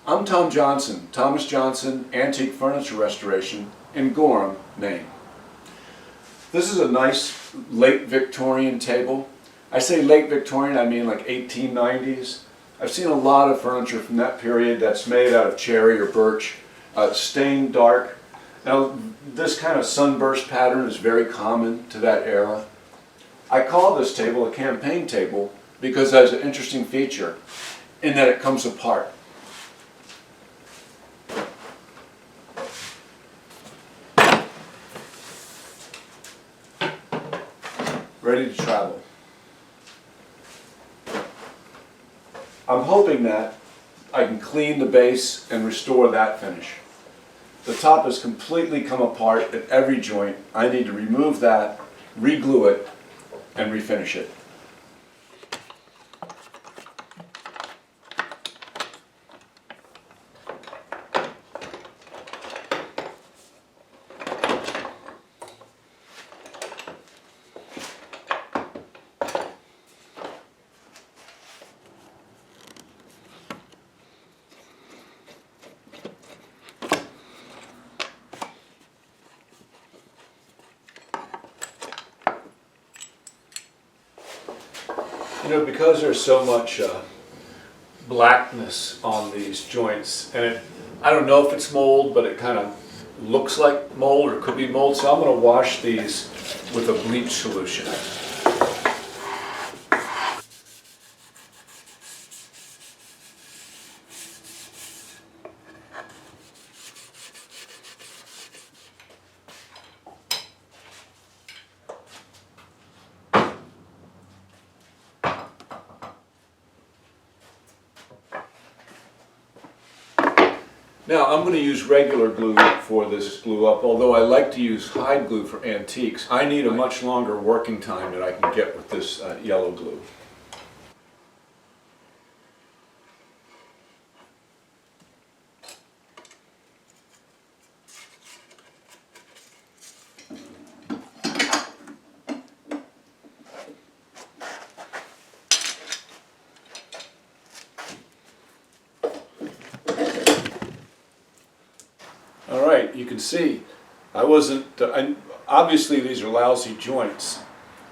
I'm Tom Johnson, Thomas Johnson Antique Furniture Restoration in Gorham, Maine. This is a nice late Victorian table. I say late Victorian, I mean like 1890s. I've seen a lot of furniture from that period that's made out of cherry or birch, stained dark. Now this kind of sunburst pattern is very common to that era. I call this table a campaign table because it has an interesting feature in that it comes apart. Ready to travel. I'm hoping that I can clean the base and restore that finish. The top has completely come apart at every joint. I need to remove that, re-glue it, and refinish it. You know, because there's so much blackness on these joints, and I don't know if it's mold, but it kind of looks like mold or could be mold, so I'm going to wash these with a bleach solution. Now I'm going to use regular glue for this glue up, although I like to use hide glue for antiques. I need a much longer working time than I can get with this yellow glue. Alright, you can see obviously these are lousy joints.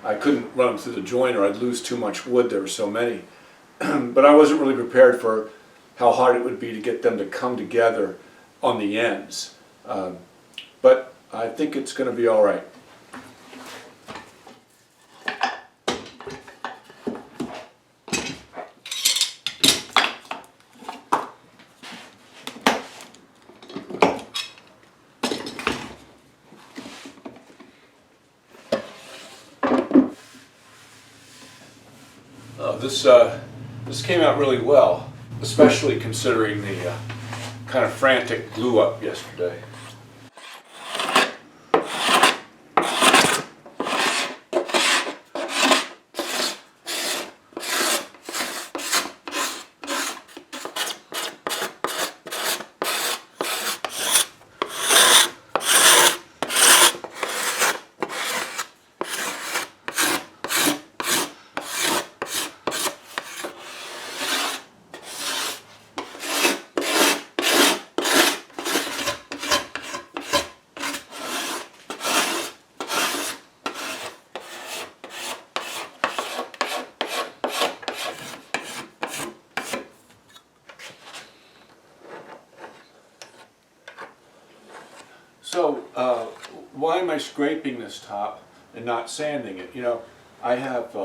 I couldn't run them through the joint or I'd lose too much wood, there were so many. But I wasn't really prepared for how hard it would be to get them to come together on the ends. But I think it's going to be alright. This came out really well, especially considering the kind of frantic glue up yesterday. So, why am I scraping this top and not sanding it? You know, I have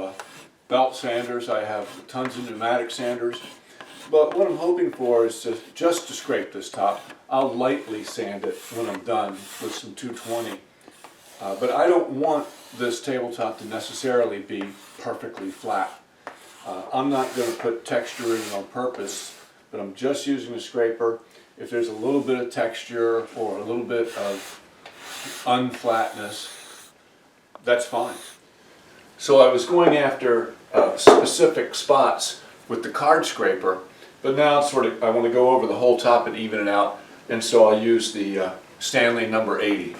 belt sanders, I have tons of pneumatic sanders, but what I'm hoping for is just to scrape this top. I'll lightly sand it when I'm done with some 220. But I don't want this tabletop to necessarily be perfectly flat. I'm not going to put texture in on purpose, but I'm just using a scraper. If there's a little bit of texture or a little bit of unflatness, that's fine. So I was going after specific spots with the card scraper, but now it's I want to go over the whole top and even it out, and so I'll use the Stanley number 80.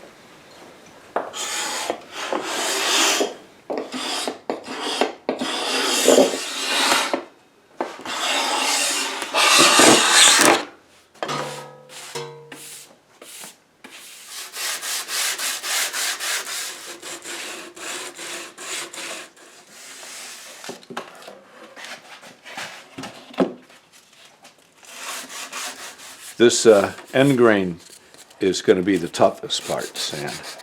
This end grain is going to be the toughest part to sand.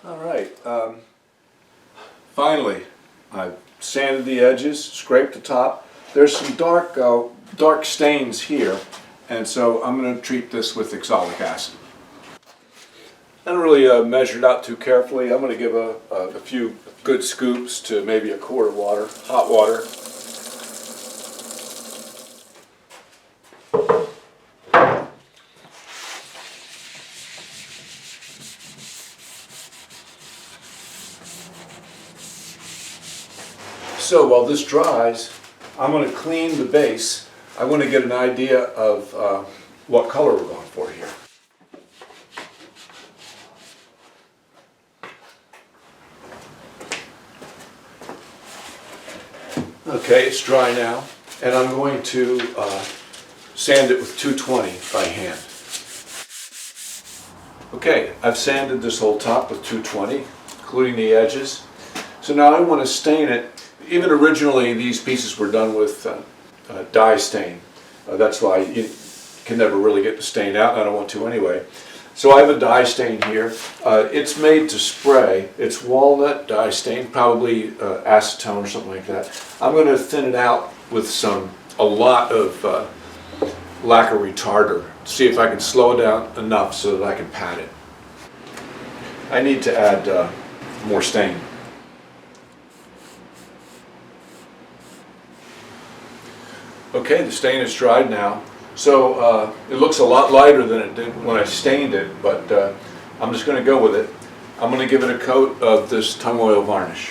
All right, finally I've sanded the edges, scraped the top. There's some dark stains here, and so I'm going to treat this with oxalic acid. I don't really measure it out too carefully. I'm going to give a few good scoops to maybe a quart of water, hot water. So while this dries, I'm going to clean the base. I want to get an idea of what color we're going for here. Okay, it's dry now, and I'm going to sand it with 220 by hand. Okay, I've sanded this whole top with 220, including the edges. So now I want to stain it. Even originally, these pieces were done with dye stain. That's why you can never really get the stain out, and I don't want to anyway. So I have a dye stain here. It's made to spray. It's walnut dye stain, probably acetone or something like that. I'm going to thin it out with a lot of lacquer retarder. See if I can slow it down enough so that I can pat it. I need to add more stain. Okay, the stain is dried now. So it looks a lot lighter than it did when I stained it, but I'm just going to go with it. I'm going to give it a coat of this tung oil varnish.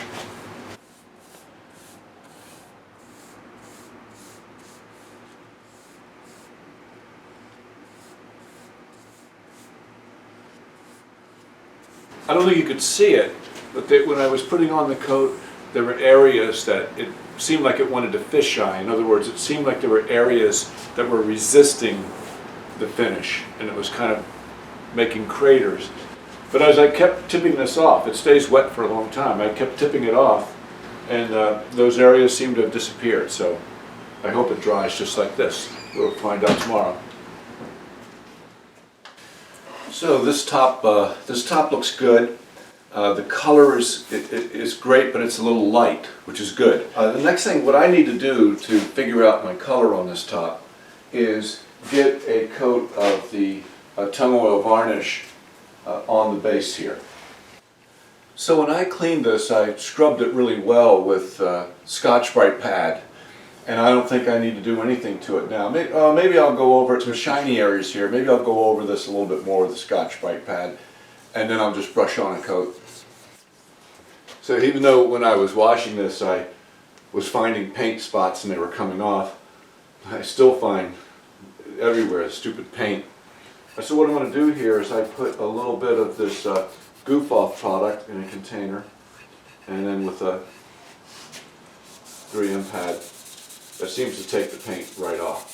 I don't think you could see it, but when I was putting on the coat, there were areas that it seemed like it wanted to fisheye. In other words, it seemed like there were areas that were resisting the finish, and it was kind of making craters. But as I kept tipping this off, it stays wet for a long time, I kept tipping it off, and those areas seem to have disappeared. So I hope it dries just like this. We'll find out tomorrow. So this top looks good. The color is great, but it's a little light, which is good. The next thing, what I need to do to figure out my color on this top is get a coat of the tung oil varnish on the base here. So when I cleaned this, I scrubbed it really well with Scotch-Brite pad, and I don't think I need to do anything to it now. Maybe I'll go over it. Some shiny areas here. Maybe I'll go over this a little bit more with the Scotch-Brite pad, and then I'll just brush on a coat. So even though when I was washing this I was finding paint spots and they were coming off, I still find everywhere stupid paint. So what I'm going to do here is I put a little bit of this goof off product in a container, and then with a 3M pad that seems to take the paint right off.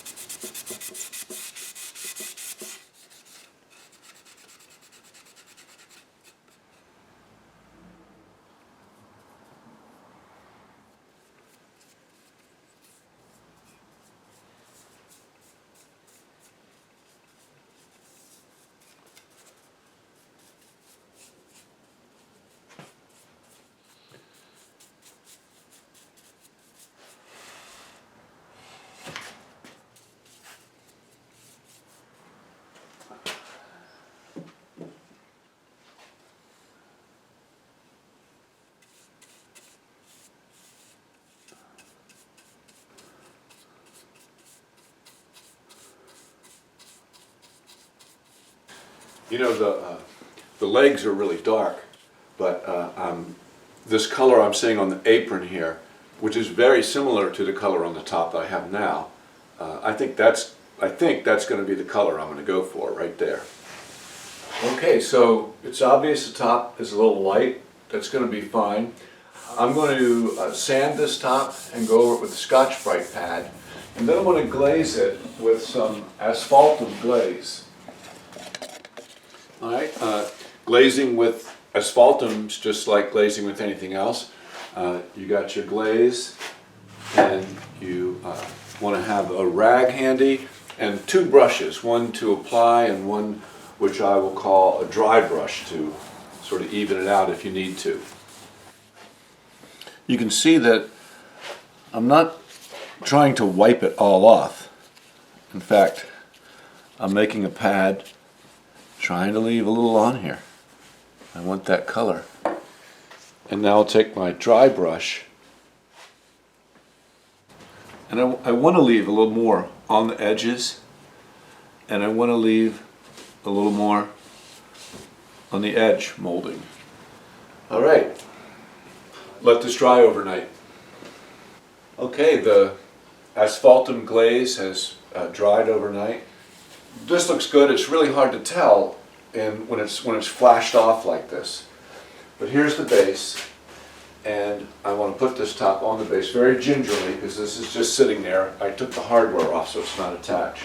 You know, the legs are really dark, but this color I'm seeing on the apron here, which is very similar to the color on the top that I have now, I think that's going to be the color I'm going to go for right there. Okay, so it's obvious the top is a little light. That's going to be fine. I'm going to sand this top and go over it with a Scotch-Brite pad, and then I'm going to glaze it with some asphaltum glaze. All right, glazing with asphaltum is just like glazing with anything else. You got your glaze, and you want to have a rag handy and two brushes, one to apply and one which I will call a dry brush to sort of even it out if you need to. You can see that I'm not trying to wipe it all off. In fact, I'm making a pad, trying to leave a little on here. I want that color. And now I'll take my dry brush, and I want to leave a little more on the edges, and I want to leave a little more on the edge molding. All right, let this dry overnight. Okay, the asphaltum glaze has dried overnight. This looks good. It's really hard to tell when it's flashed off like this. But here's the base, and I want to put this top on the base very gingerly because this is just sitting there. I took the hardware off so it's not attached.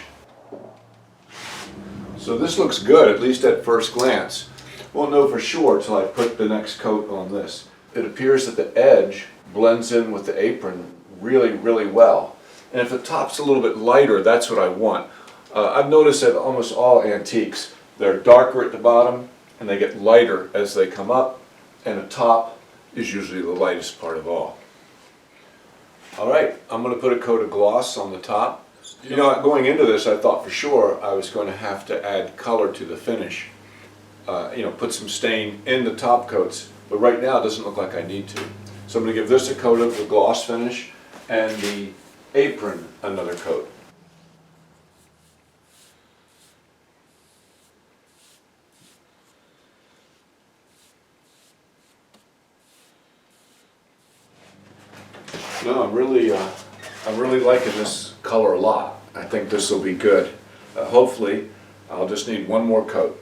So this looks good, at least at first glance. Won't know for sure until I put the next coat on this. It appears that the edge blends in with the apron really, really well. And if the top's a little bit lighter, that's what I want. I've noticed that almost all antiques, they're darker at the bottom and they get lighter as they come up, and the top is usually the lightest part of all. All right, I'm going to put a coat of gloss on the top. You know, going into this, I thought for sure I was going to have to add color to the finish. Put some stain in the top coats, but right now it doesn't look like I need to. So I'm going to give this a coat of the gloss finish and the apron another coat. No, I'm really liking this color a lot. I think this will be good. Hopefully, I'll just need one more coat.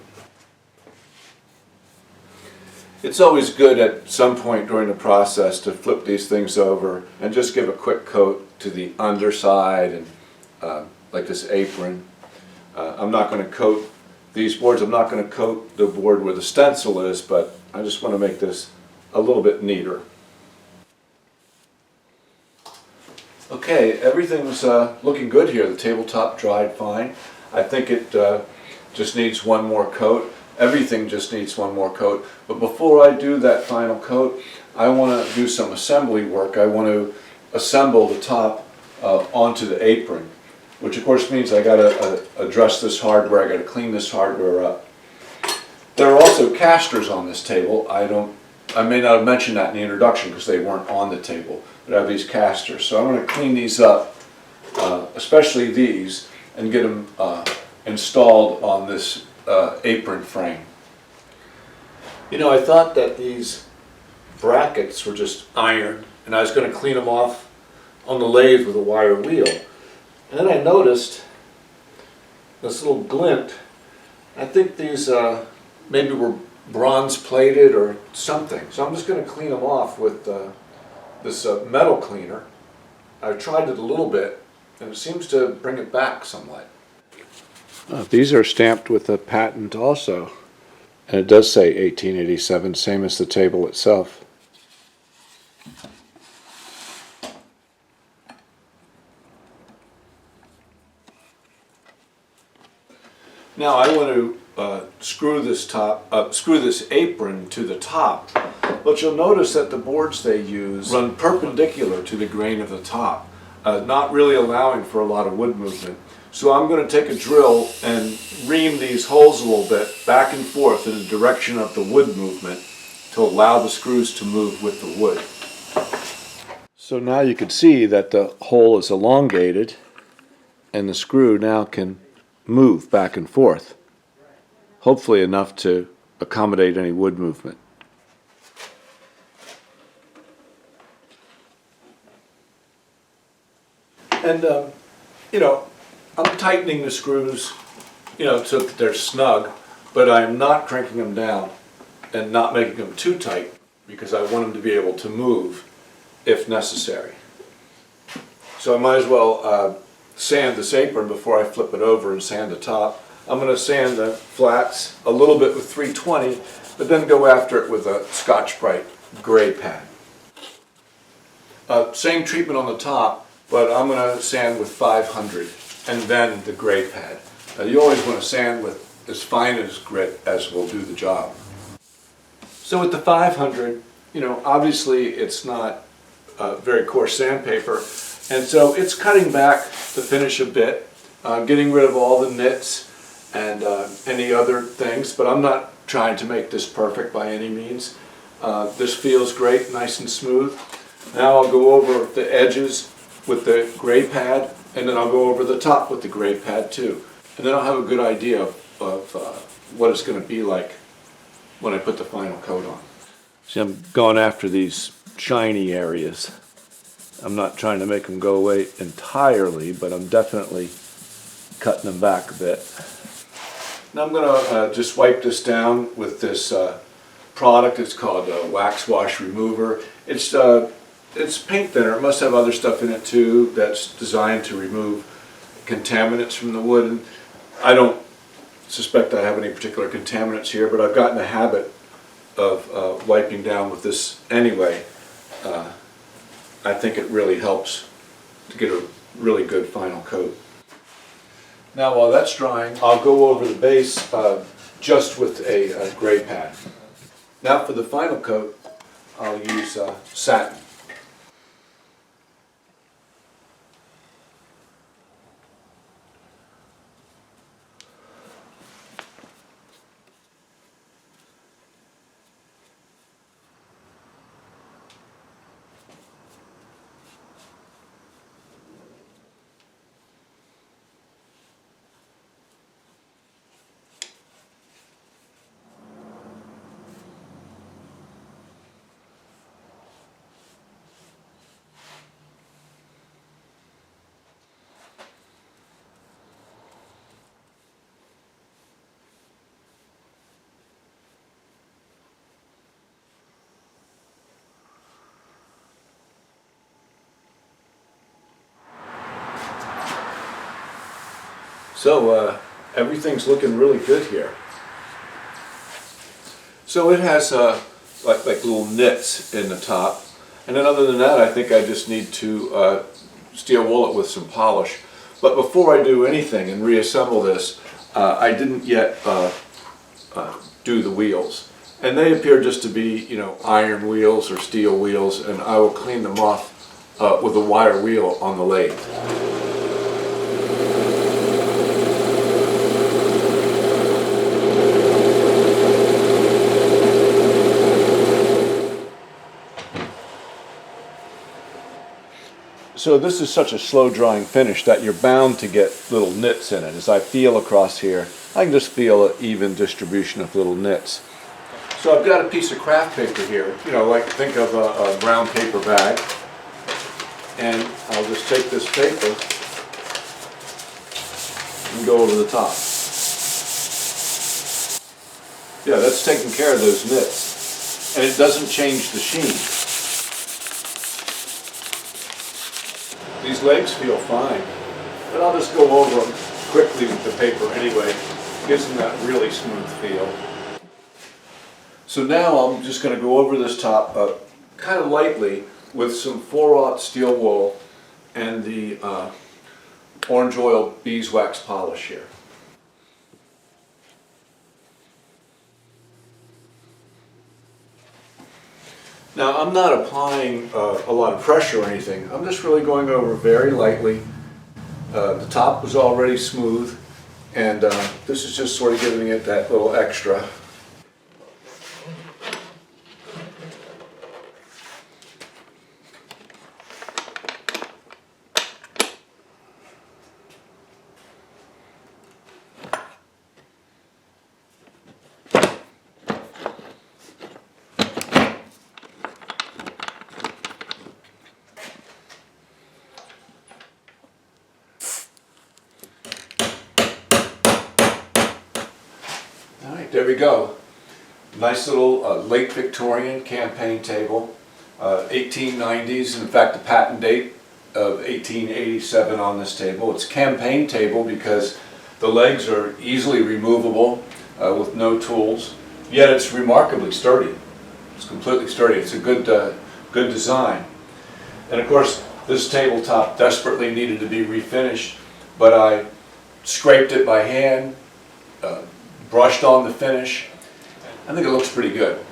It's always good at some point during the process to flip these things over and just give a quick coat to the underside and like this apron. I'm not going to coat these boards. I'm not going to coat the board where the stencil is, but I just want to make this a little bit neater. Okay, everything's looking good here. The tabletop dried fine. I think it just needs one more coat. Everything just needs one more coat. But before I do that final coat, I want to do some assembly work. I want to assemble the top onto the apron, which of course means I got to address this hardware. I got to clean this hardware up. There are also casters on this table. I may not have mentioned that in the introduction because they weren't on the table, but I have these casters. So I'm going to clean these up, especially these, and get them installed on this apron frame. You know, I thought that these brackets were just iron, and I was going to clean them off on the lathe with a wire wheel. And then I noticed this little glint. I think these maybe were bronze plated or something. So I'm just going to clean them off with this metal cleaner. I've tried it a little bit, and it seems to bring it back somewhat. These are stamped with a patent also, and it does say 1887, same as the table itself. Now I want to screw this apron to the top, but you'll notice that the boards they use run perpendicular to the grain of the top, not really allowing for a lot of wood movement. So I'm going to take a drill and ream these holes a little bit back and forth in the direction of the wood movement to allow the screws to move with the wood. So now you can see that the hole is elongated and the screw now can move back and forth, hopefully enough to accommodate any wood movement. And, you know, I'm tightening the screws, you know, so that they're snug, but I'm not cranking them down and not making them too tight because I want them to be able to move if necessary. So I might as well sand this apron before I flip it over and sand the top. I'm going to sand the flats a little bit with 320, but then go after it with a Scotch-Brite gray pad. Same treatment on the top, but I'm going to sand with 500 and then the gray pad. You always want to sand with as fine as grit as will do the job. So with the 500, you know, obviously it's not very coarse sandpaper, and so it's cutting back the finish a bit, getting rid of all the nits and any other things, but I'm not trying to make this perfect by any means. This feels great, nice and smooth. Now I'll go over the edges with the gray pad, and then I'll go over the top with the gray pad too. And then I'll have a good idea of what it's going to be like when I put the final coat on. See, I'm going after these shiny areas. I'm not trying to make them go away entirely, but I'm definitely cutting them back a bit. Now I'm going to just wipe this down with this product. It's called Wax Wash Remover. It's paint thinner. It must have other stuff in it too that's designed to remove contaminants from the wood. And I don't suspect I have any particular contaminants here, but I've gotten a habit of wiping down with this anyway. I think it really helps to get a really good final coat. Now while that's drying, I'll go over the base just with a gray pad. Now for the final coat, I'll use satin. So everything's looking really good here. So it has like little nits in the top, and then other than that I think I just need to steel wool it with some polish. But before I do anything and reassemble this, I didn't yet do the wheels. And they appear just to be, you know, iron wheels or steel wheels, and I will clean them off with a wire wheel on the lathe. So this is such a slow drying finish that you're bound to get little nits in it. As I feel across here, I can just feel an even distribution of little nits. So I've got a piece of craft paper here, you know, like think of a brown paper bag. And I'll just take this paper and go over the top. Yeah, that's taking care of those nits. And it doesn't change the sheen. These legs feel fine, but I'll just go over them quickly with the paper anyway. It gives them that really smooth feel. So now I'm just going to go over this top kind of lightly with some 4/0 steel wool and the orange oil beeswax polish here. Now I'm not applying a lot of pressure or anything. I'm just really going over very lightly. The top was already smooth, and this is just sort of giving it that little extra. there we go. Nice little late Victorian campaign table, 1890s. In fact, the patent date of 1887 on this table. It's a campaign table because the legs are easily removable with no tools, yet it's remarkably sturdy. It's completely sturdy. It's a good design. And of course, this tabletop desperately needed to be refinished, but I scraped it by hand, brushed on the finish. I think it looks pretty good.